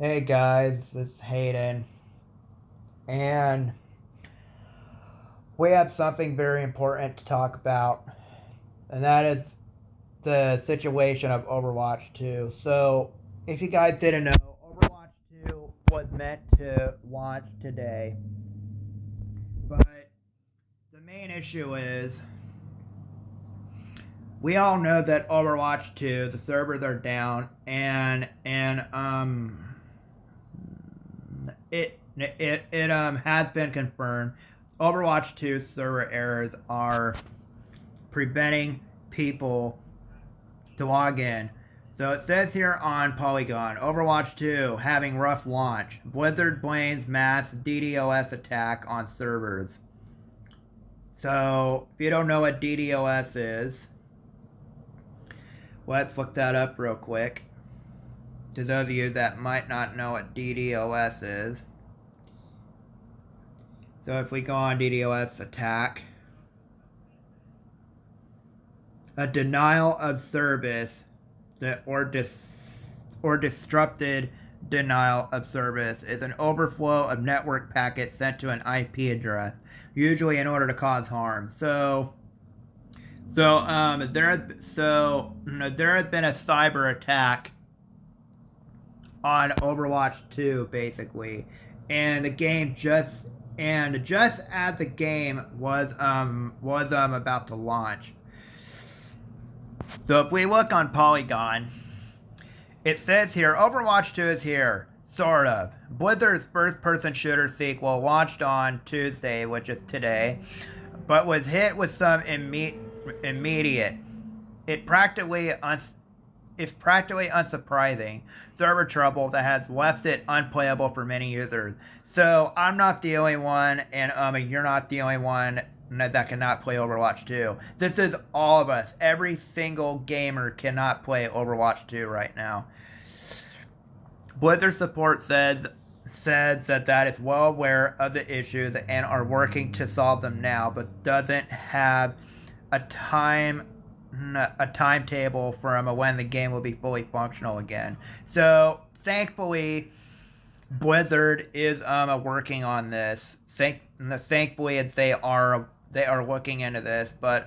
Hey guys, this is Hayden, and we have something very important to talk about, and that is the situation of Overwatch 2. So, if you guys didn't know, Overwatch 2 was meant to launch today, but the main issue is we all know that Overwatch 2, the servers are down, and it has been confirmed. Overwatch 2 server errors are preventing people to log in. So it says here on Polygon, Overwatch 2 having rough launch. Blizzard blames mass DDoS attack on servers. So if you don't know what DDoS is, let's look that up real quick. To those of you that might not know what DDoS is. So if we go on DDoS attack, a denial of service or disrupted denial of service is an overflow of network packets sent to an IP address, usually in order to cause harm. There has been a cyber attack on Overwatch 2 basically, and the game just as the game was about to launch. So if we look on Polygon, it says here Overwatch 2 is here, sort of. Blizzard's first-person shooter sequel launched on Tuesday, which is today, but was hit with some immediate. It's practically unsurprising server trouble that has left it unplayable for many users. So I'm not the only one, and you're not the only one that cannot play Overwatch 2. This is all of us. Every single gamer cannot play Overwatch 2 right now. Blizzard support says that is well aware of the issues and are working to solve them now, but doesn't have a timetable from when the game will be fully functional again. So thankfully, Blizzard is working on this. Thankfully, they are looking into this, but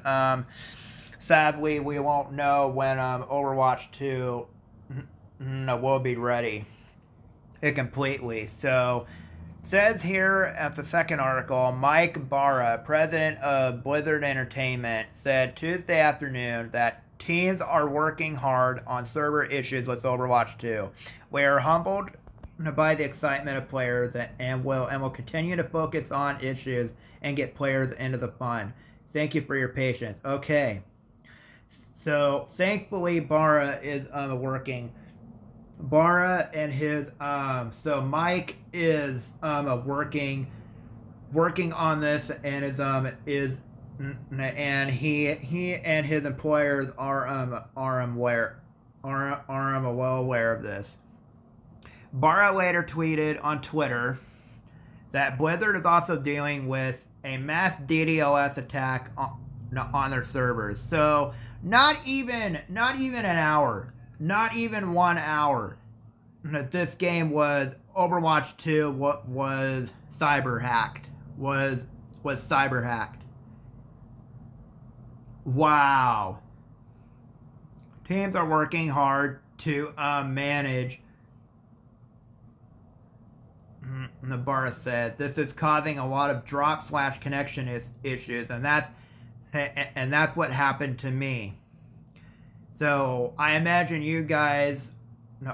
sadly, we won't know when Overwatch 2 will be ready completely. So says here at the second article, Mike Barra, president of Blizzard Entertainment, said Tuesday afternoon that teams are working hard on server issues with Overwatch 2. We are humbled by the excitement of players and will continue to focus on issues and get players into the fun. Thank you for your patience. Okay. So thankfully Barra is working. Barra and his so Mike is working on this and is and he and his employers are well aware of this. Barra later tweeted on Twitter that Blizzard is also dealing with a mass DDoS attack on their servers. So not even an hour. Not even 1 hour. This game was Overwatch 2 was cyber hacked. Was cyber hacked. Wow. Teams are working hard to manage. Nabarra said this is causing a lot of drop/connection issues, and that's what happened to me. So I imagine you guys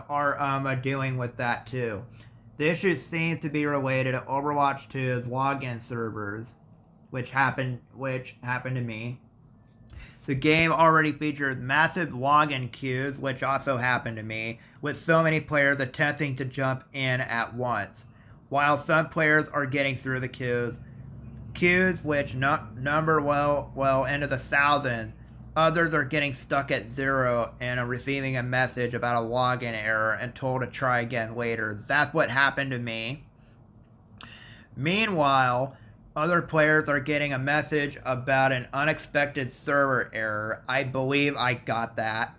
are dealing with that too. The issue seems to be related to Overwatch 2's login servers, which happened to me. The game already features massive login queues, which also happened to me, with so many players attempting to jump in at once. While some players are getting through the queues which number well into the thousands, others are getting stuck at 0 and are receiving a message about a login error and told to try again later. That's what happened to me. Meanwhile, other players are getting a message about an unexpected server error. I believe I got that.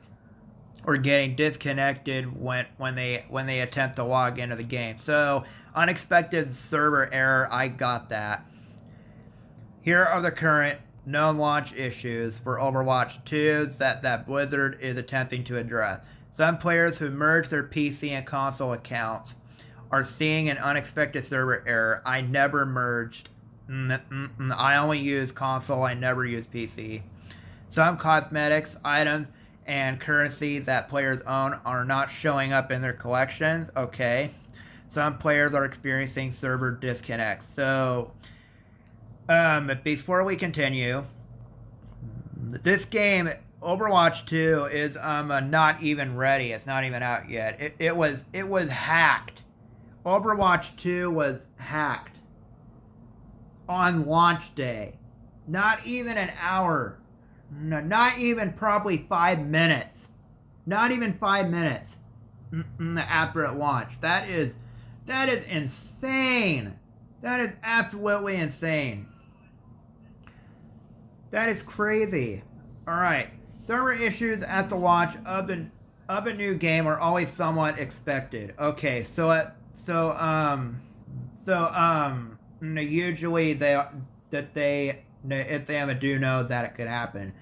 or getting disconnected when they attempt to log into the game. So unexpected server error, I got that. Here are the current known launch issues for Overwatch 2 that Blizzard is attempting to address. Some players who merge their PC and console accounts are seeing an unexpected server error. I never merged. I only use console, I never use PC. Some cosmetics, items, and currency that players own are not showing up in their collections. Okay. Some players are experiencing server disconnects. So, before we continue, this game, Overwatch 2, is not even ready. It's not even out yet. It was hacked. Overwatch 2 was hacked on launch day. Not even an hour. No, not even probably 5 minutes. Not even 5 minutes after it launched. That is insane. That is absolutely insane. That is crazy. Alright. Server issues at the launch of a new game are always somewhat expected. Okay, usually if they do know that it could happen.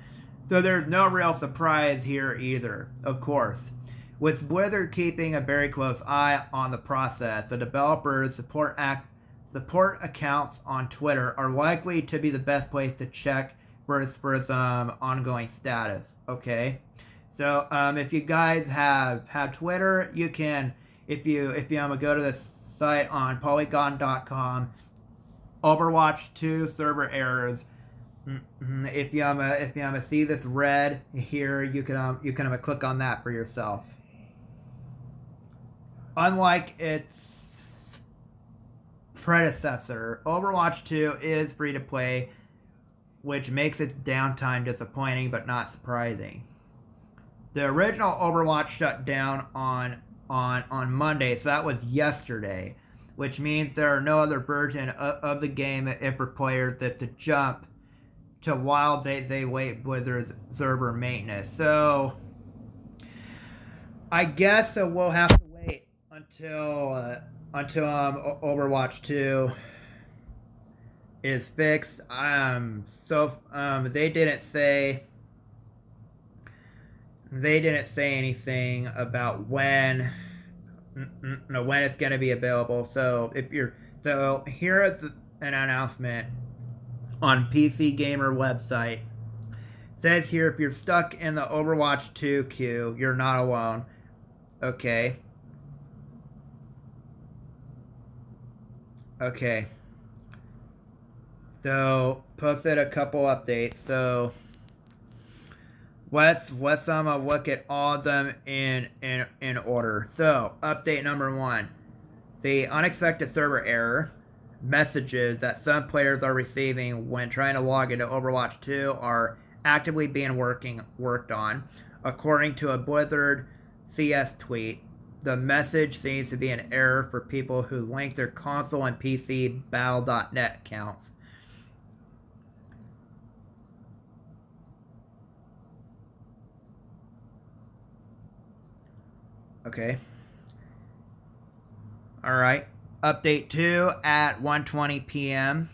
So there's no real surprise here either, of course. With Blizzard keeping a very close eye on the process, the developers' support accounts on Twitter are likely to be the best place to check for its ongoing status. Okay, so if you guys have Twitter, you can if you go to the site on Polygon.com, Overwatch 2 server errors. If you see this red here, you can click on that for yourself. Unlike its predecessor, Overwatch 2 is free to play, which makes its downtime disappointing but not surprising. The original Overwatch shut down on Monday, so that was yesterday, which means there are no other version of the game for players that to jump to while they wait Blizzard's server maintenance. So I guess we'll have to wait until Overwatch 2 is fixed. They didn't say anything about when it's going to be available. So here is an announcement on PC Gamer website. It says here, if you're stuck in the Overwatch 2 queue, you're not alone. Okay. So posted a couple updates. So let's look at all of them in order. So update number 1, the unexpected server error. Messages that some players are receiving when trying to log into Overwatch 2 are actively being worked on. According to a Blizzard CS tweet, the message seems to be an error for people who link their console and PC battle.net accounts. Okay. Alright. Update 2 at 1:20 p.m.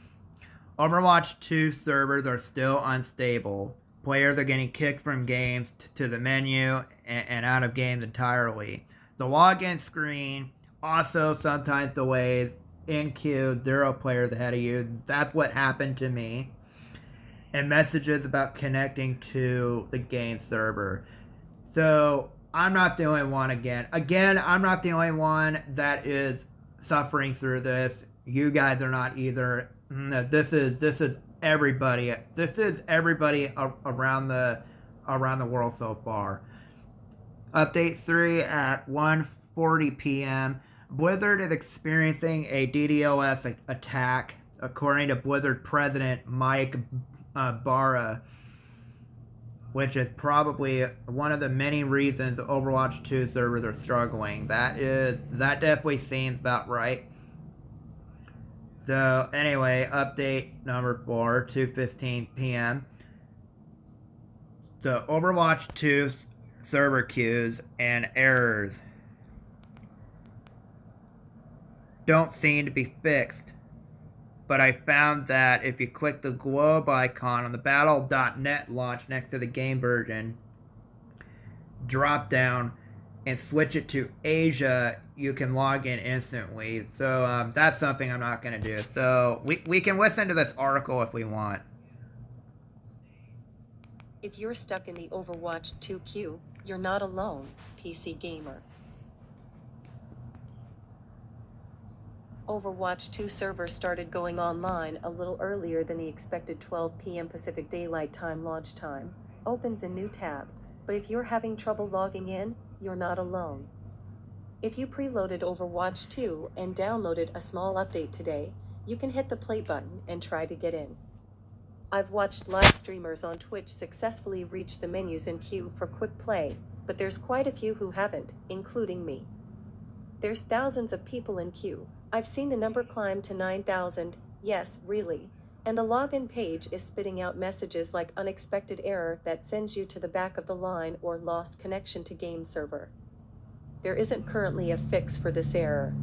Overwatch 2 servers are still unstable. Players are getting kicked from games to the menu and out of games entirely. The login screen also sometimes delays. In queue, 0 players ahead of you. That's what happened to me. And messages about connecting to the game server. So I'm not the only one again. I'm not the only one that is suffering through this. You guys are not either. This is everybody. This is everybody around the world so far. Update 3 at 1:40 p.m. Blizzard is experiencing a DDoS attack, according to Blizzard President Mike Barra, which is probably one of the many reasons Overwatch 2 servers are struggling. That definitely seems about right. So anyway, update number 4, 2:15 p.m. The Overwatch 2 server queues and errors don't seem to be fixed. But I found that if you click the globe icon on the battle.net launch next to the game version drop down and switch it to Asia, you can log in instantly. So that's something I'm not going to do. So we can listen to this article if we want. If you're stuck in the Overwatch 2 queue, you're not alone, PC gamer. Overwatch 2 server started going online a little earlier than the expected 12 p.m. Pacific Daylight Time launch time. Opens a new tab, but if you're having trouble logging in, you're not alone. If you preloaded Overwatch 2 and downloaded a small update today, you can hit the play button and try to get in. I've watched live streamers on Twitch successfully reach the menus in queue for quick play, but there's quite a few who haven't, including me. There's thousands of people in queue. I've seen the number climb to 9,000, yes, really, and the login page is spitting out messages like unexpected error that sends you to the back of the line or lost connection to game server. There isn't currently a fix for this error.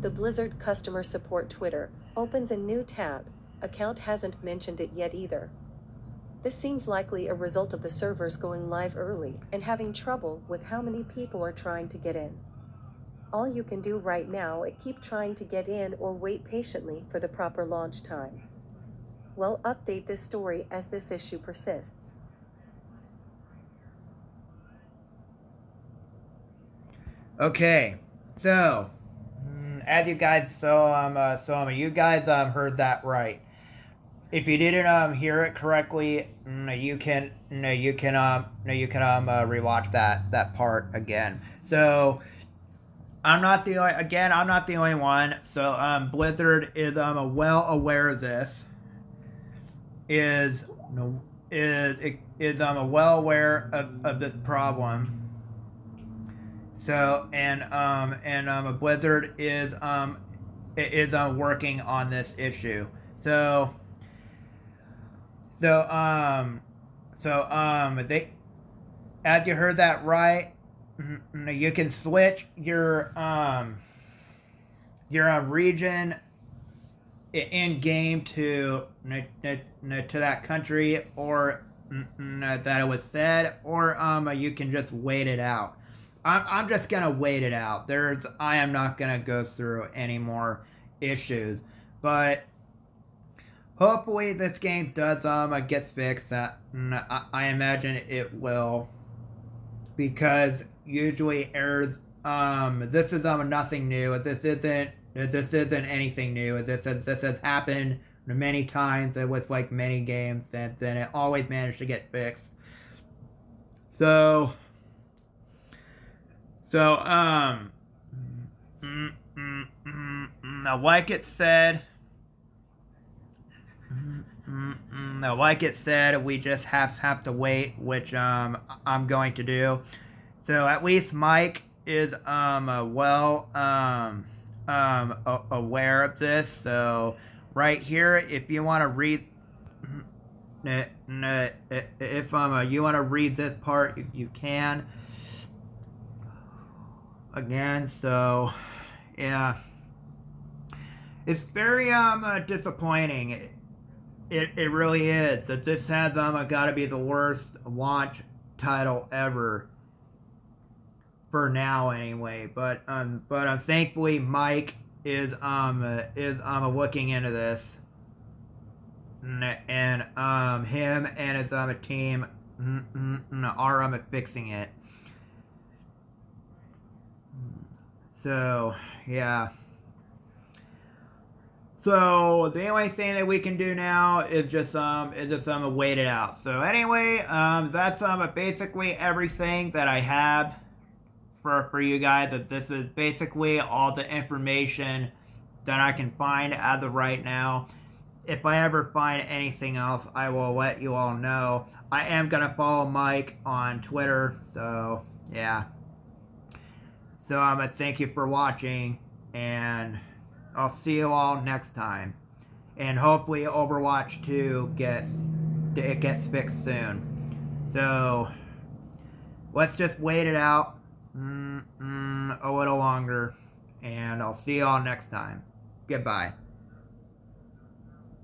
The Blizzard customer support Twitter opens a new tab. Account hasn't mentioned it yet either. This seems likely a result of the servers going live early and having trouble with how many people are trying to get in. All you can do right now is keep trying to get in or wait patiently for the proper launch time. We'll update this story as this issue persists. Okay, so as you guys saw, you guys heard that right. If you didn't hear it correctly, you can rewatch that part again. So I'm not the only one. So Blizzard is well aware of this. Is well aware of this problem. So and Blizzard is working on this issue. So they, as you heard that right, you can switch your region in game to that country or that it was said, or you can just wait it out. I'm just gonna wait it out. I am not gonna go through any more issues, but hopefully this game does get fixed. I imagine it will, because usually errors. This is nothing new. This isn't anything new. This has happened many times with like many games, and then it always managed to get fixed. So like it said, we just have to wait, which I'm going to do. So at least Mike is aware of this. So right here, if you want to read, if you want to read this part, you can. Again, so yeah, it's very disappointing. It really is that this has got to be the worst launch title ever for now, anyway. But thankfully Mike is looking into this, and him and his team are fixing it. So yeah. So the only thing that we can do now is just wait it out. So anyway, that's basically everything that I have for you guys. That this is basically all the information that I can find as of right now. If I ever find anything else, I will let you all know. I am gonna follow Mike on Twitter. So yeah. So thank you for watching, and I'll see you all next time. And hopefully Overwatch 2 gets fixed soon. So let's just wait it out a little longer, and I'll see y'all next time. Goodbye.